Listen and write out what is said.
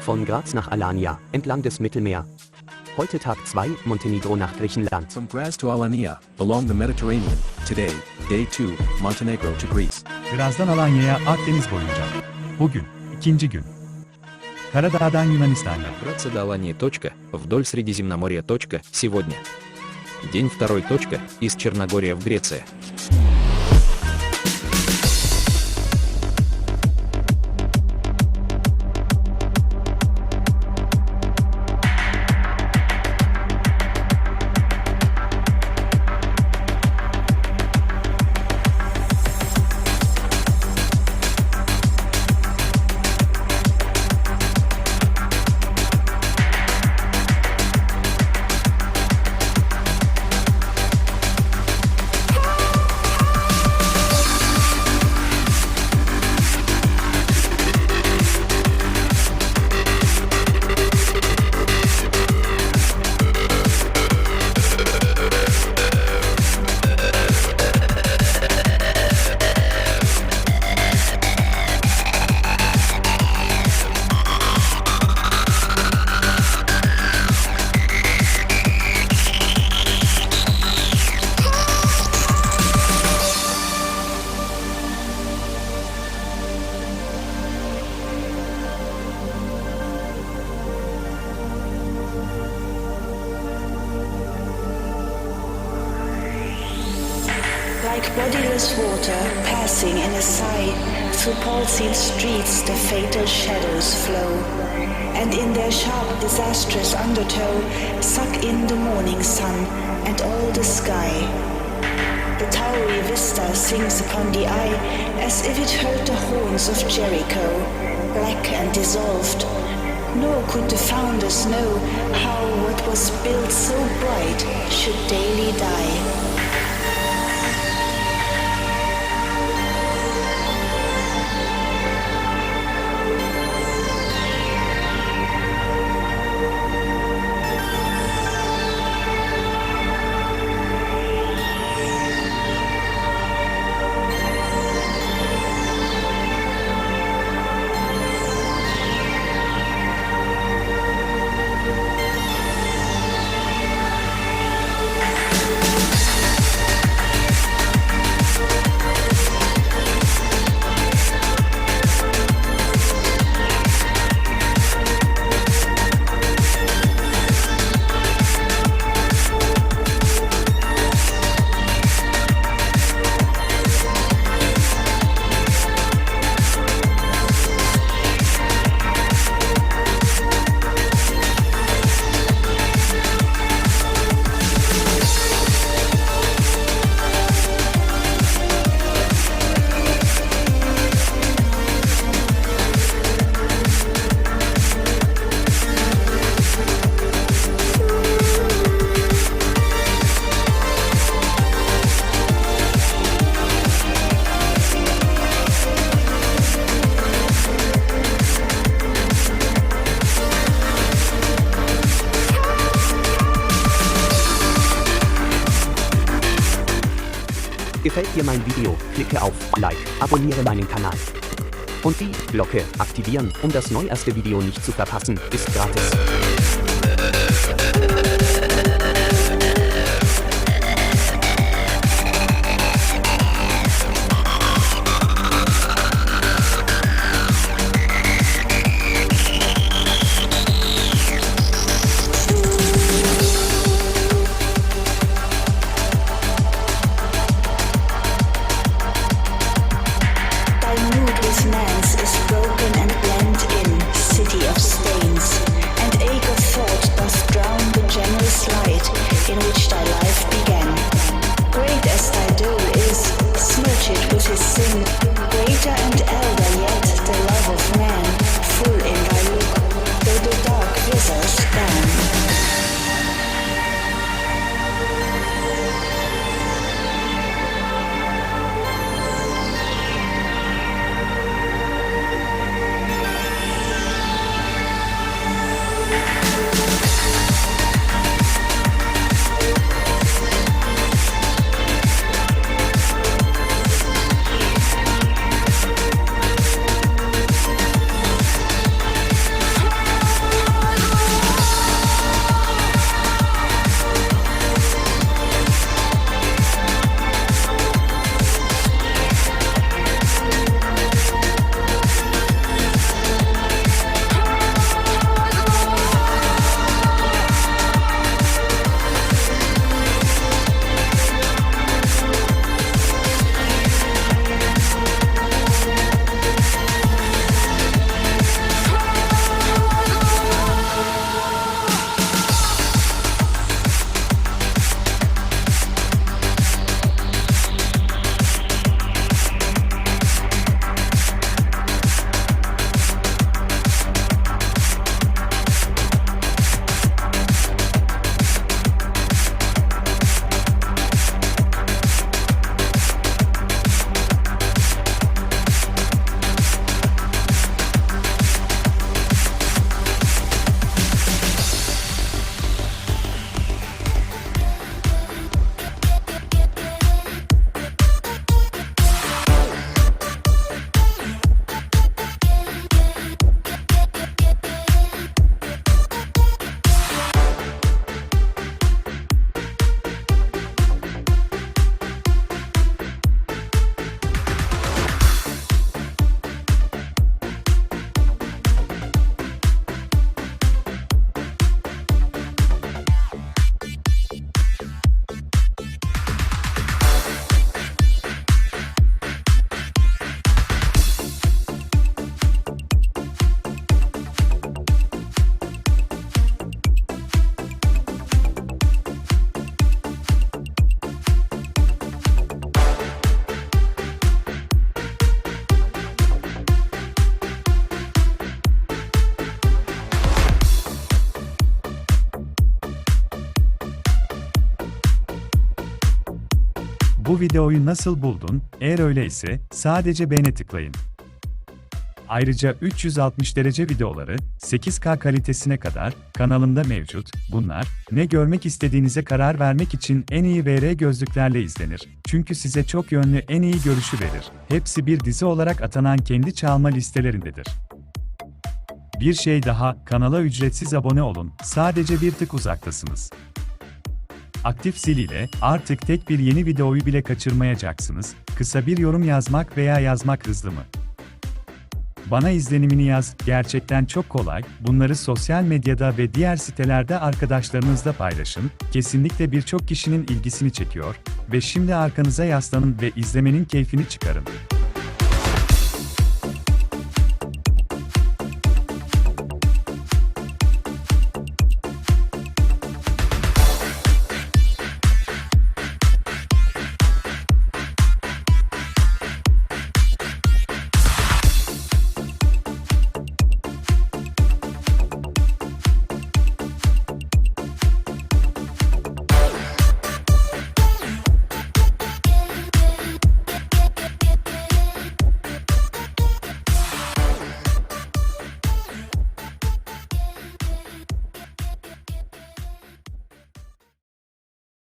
Von Graz nach Alanya, entlang des Mittelmeer. Heute Tag 2, Montenegro nach Griechenland. From Graz to Alanya, along the Mediterranean. Today, Day 2, Montenegro to Greece. Graz'dan Alanya'ya Akdeniz boyunca. Bugün, ikinci gün. Karadağ'dan Yunanistan'a. Граца до Алании. Вдоль Средиземноморья. Сегодня. День 2. Из Черногория в Греция. Like bodiless water passing in a sigh, through palsied streets the fatal shadows flow, and in their sharp disastrous undertow suck in the morning sun and all the sky. The towery vista sinks upon the eye as if it heard the horns of Jericho, black and dissolved. Nor could the founders know how what was built so bright should daily die. Gefällt dir mein Video, klicke auf Like, abonniere meinen Kanal. Und die Glocke aktivieren, um das neueste Video nicht zu verpassen, ist gratis. Man's is broken and blend in, city of stains, and ache Bu videoyu nasıl buldun? Eğer öyleyse sadece beğene tıklayın. Ayrıca 360 derece videoları 8K kalitesine kadar kanalımda mevcut. Bunlar ne görmek istediğinize karar vermek için en iyi VR gözlüklerle izlenir. Çünkü size çok yönlü en iyi görüşü verir. Hepsi bir dizi olarak atanan kendi çalma listelerindedir. Bir şey daha, kanala ücretsiz abone olun. Sadece bir tık uzaktasınız. Aktif zil ile artık tek bir yeni videoyu bile kaçırmayacaksınız. Kısa bir yorum yazmak veya yazmak hızlı mı? Bana izlenimini yaz, gerçekten çok kolay. Bunları sosyal medyada ve diğer sitelerde arkadaşlarınızla paylaşın. Kesinlikle birçok kişinin ilgisini çekiyor. Ve şimdi arkanıza yaslanın ve izlemenin keyfini çıkarın.